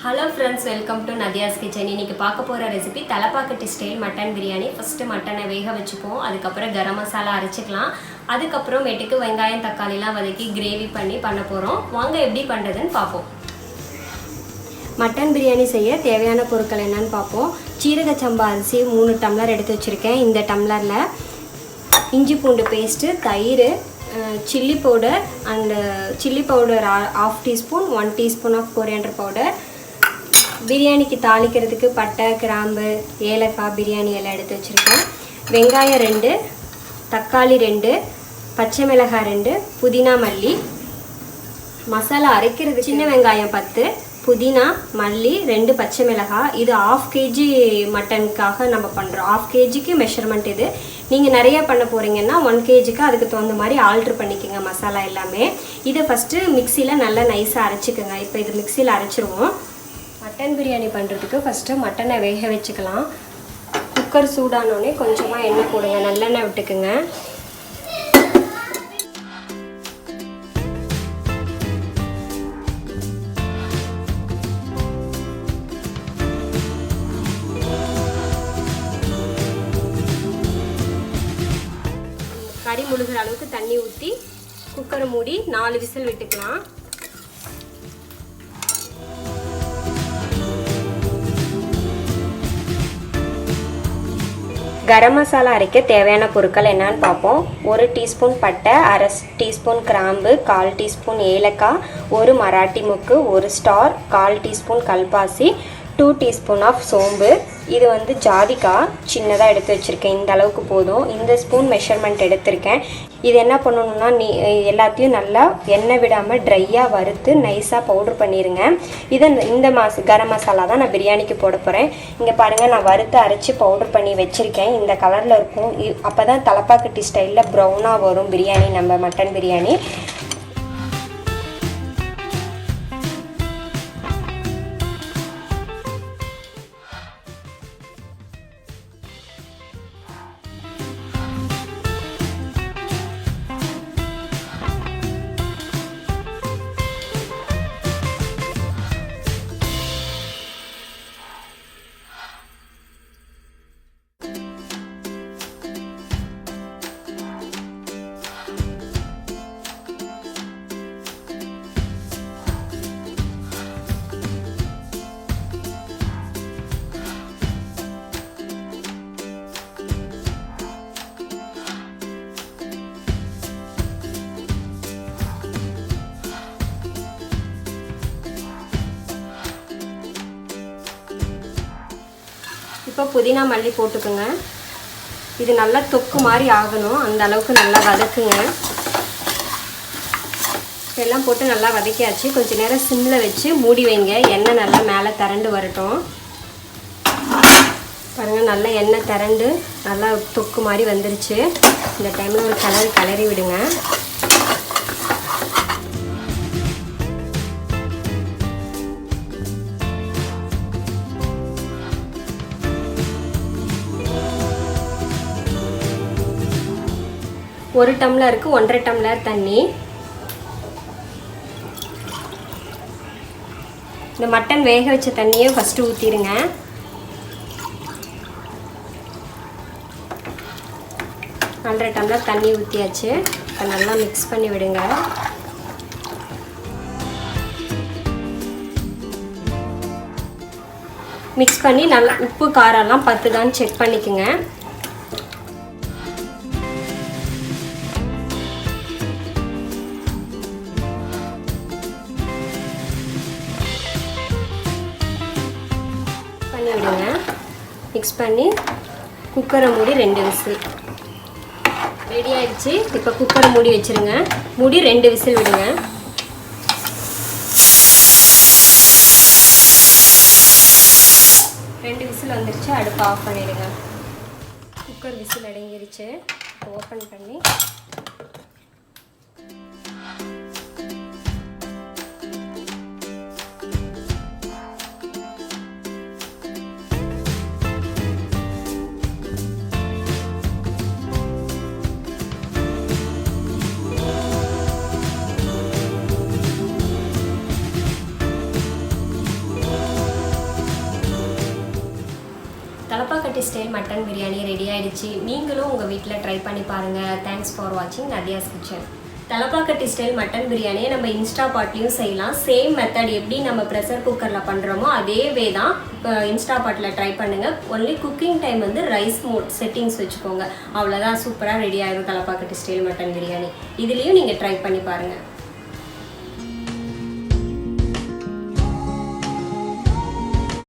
Hello friends, welcome to Nadia's Kitchen. இன்னைக்கு பார்க்க போற recipe Thalappakatti style mutton biryani. First மட்டனை வேக வச்சுப்போம். அதுக்கு அப்புறம் கரம் மசாலா அரைச்சுக்கலாம். அதுக்கு அப்புறம் மேட்டுக்கு வெங்காயம் தக்காளிலாம் வதக்கி கிரேவி பண்ண போறோம். வாங்க எப்படி பண்றதுன்னு பாப்போம். மட்டன் பிரியாணி செய்ய தேவையான பொருட்கள் என்னன்னு பாப்போம். சீரக சம்பா அரிசி 3 டம்ளர் எடுத்து வச்சிருக்கேன். இந்த டம்ளர்ல இஞ்சி பூண்டு பேஸ்ட், தயிர், chilli powder and chilli powder half teaspoon, 1 teaspoon of coriander powder. பிரியாணிக்கு தாளிக்கிறதுக்கு பட்டை, கிராம்பு, ஏலக்காய், பிரியாணி எல்லாம் எடுத்து வச்சுருக்கேன். வெங்காயம் 2, தக்காளி 2, பச்சை மிளகாய் 2, புதினா மல்லி. மசாலா அரைக்கிறது சின்ன வெங்காயம் 10, புதினா மல்லி 2, பச்சை மிளகாய். இது 1/2 kg மட்டனுக்காக நம்ம பண்ணுறோம். 1/2 kgக்கு மெஷர்மெண்ட் இது. நீங்கள் நிறைய பண்ண போகிறீங்கன்னா 1 kgக்கு அதுக்கு தகுந்த மாதிரி ஆல்ட்ரு பண்ணிக்கோங்க மசாலா எல்லாமே. இதை ஃபஸ்ட்டு மிக்சியில் நல்லா நைஸாக அரைச்சிக்கோங்க. இப்போ இது மிக்சியில் அரைச்சிருவோம். மட்டன் பிரியாணி பண்ணுறதுக்கு ஃபஸ்ட்டு மட்டனை வேக வச்சுக்கலாம். குக்கர் சூடானோடனே கொஞ்சமாக எண்ணெய் போடுங்க, நல்லெண்ணெய் விட்டுக்குங்க. கறி முழுகிற அளவுக்கு தண்ணி ஊற்றி குக்கரை மூடி 4 விசில் விட்டுக்கலாம். கரம் மசாலா அரைக்க தேவையான பொருட்கள் என்னன்னு பார்ப்போம். 1 டீஸ்பூன் பட்டை, 1/2 டீஸ்பூன் கிராம்பு, 1/4 டீஸ்பூன் ஏலக்காய், 1 மராட்டி முக்கு, 1 ஸ்டார், 1/4 டீஸ்பூன் கல்பாசி, 2 டீஸ்பூன் ஆஃப் சோம்பு. இது வந்து ஜாதிக்காய் சின்னதாக எடுத்து வச்சுருக்கேன். இந்த அளவுக்கு போதும். இந்த ஸ்பூன் மெஷர்மெண்ட் எடுத்திருக்கேன். இது என்ன பண்ணணும்னா எல்லாத்தையும் நல்லா எண்ணெய் விடாமல் ட்ரையாக வறுத்து நைஸாக பவுட்ரு பண்ணிடுங்க. இந்த கரம் மசாலா தான் நான் பிரியாணிக்கு போட போகிறேன். இங்கே பாருங்கள், நான் வறுத்து அரைச்சி பவுட்ரு பண்ணி வச்சுருக்கேன். இந்த கலரில் இருக்கும். அப்போ தான் தலப்பாக்கட்டி ஸ்டைலில் ப்ரௌனாக வரும் பிரியாணி, நம்ம மட்டன் பிரியாணி. இப்போ புதினா மல்லி போட்டுக்குங்க. இது நல்லா தொக்கு மாதிரி ஆகணும், அந்த அளவுக்கு நல்லா வதக்குங்க. எல்லாம் போட்டு நல்லா வதக்கியாச்சு. கொஞ்சம் நேரம் சிம்மில் வச்சு மூடி வைங்க. எண்ணெய் நல்லா மேலே திரண்டு வரட்டும். பாருங்கள், நல்லா எண்ணெய் திரண்டு நல்லா தொக்கு மாதிரி வந்துருச்சு. இந்த டைமில் ஒரு கிளறி விடுங்க. ஒரு டம்ளருக்கு 1.5 டம்ளர் தண்ணி. இந்த மட்டன் வேக வச்ச தண்ணியை ஃபஸ்ட்டு ஊற்றிடுங்க. ஒன்றரை டம்ளர் தண்ணி ஊற்றியாச்சு. இப்போ நல்லா மிக்ஸ் பண்ணி விடுங்க. மிக்ஸ் பண்ணி நல்லா உப்பு காரம்லாம் பத்துதான்னு செக் பண்ணிக்கோங்க. விடுங்க. மிக்ஸ் பண்ணி குக்கரை மூடி 2 விசில். ரெடி ஆயிடுச்சு. இப்போ குக்கரை மூடி வச்சுருங்க. மூடி 2 விசில் விடுங்க. 2 விசில் வந்துருச்சு. அடுப்பு ஆஃப் பண்ணிடுங்க. Cooker whistle அடங்கிருச்சு. ஓப்பன் பண்ணி Thalappakatti style mutton biryani ready ஆகிடுச்சு. நீங்களும் உங்கள் வீட்டில் ட்ரை பண்ணி பாருங்கள். தேங்க்ஸ் ஃபார் வாட்சிங் நதியாஸ் கிச்சன். தலப்பாக்கட்டி ஸ்டைல் மட்டன் பிரியாணியை நம்ம இன்ஸ்டா பாட்லேயும் செய்யலாம். சேம் மெத்தட் எப்படி நம்ம ப்ரெஷர் குக்கரில் பண்ணுறோமோ அதே வே தான் இப்போ இன்ஸ்டா பாட்டில் ட்ரை பண்ணுங்கள். ஒன்லி குக்கிங் டைம் வந்து ரைஸ் மோட் செட்டிங்ஸ் வச்சுக்கோங்க. அவ்வளோதான், சூப்பராக ரெடி ஆகிடும் தலப்பாக்கட்டி ஸ்டைல் மட்டன் பிரியாணி. இதுலேயும் நீங்கள் ட்ரை பண்ணி பாருங்கள்.